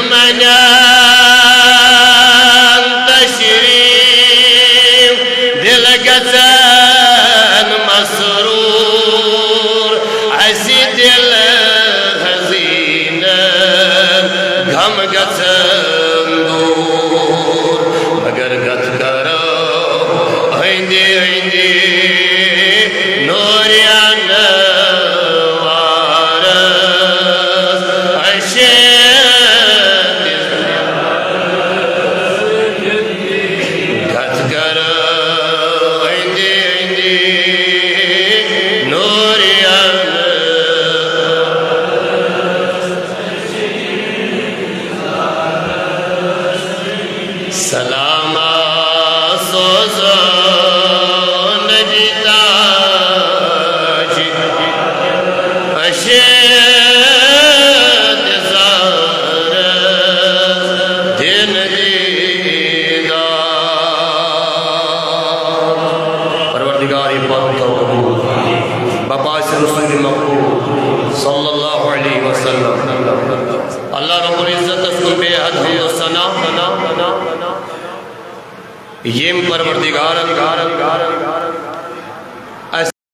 दुश्मनान तशरीफ दिल गजन मसरूर ऐसी दिल हसीन गम गजन दूर मगर गत करो हिंदी हिंदी नूरियान सलामा सोज़ो नजीता अशेद ज़ार दिन दीदार परवरदिगार पाक बाबा से रसूल मकबूल सल्लल्लाहु अलैहि वसल्लम अल्लाह रब्बुल इज़्ज़त उसको बेहद हम्द व सना ये परवरदिगार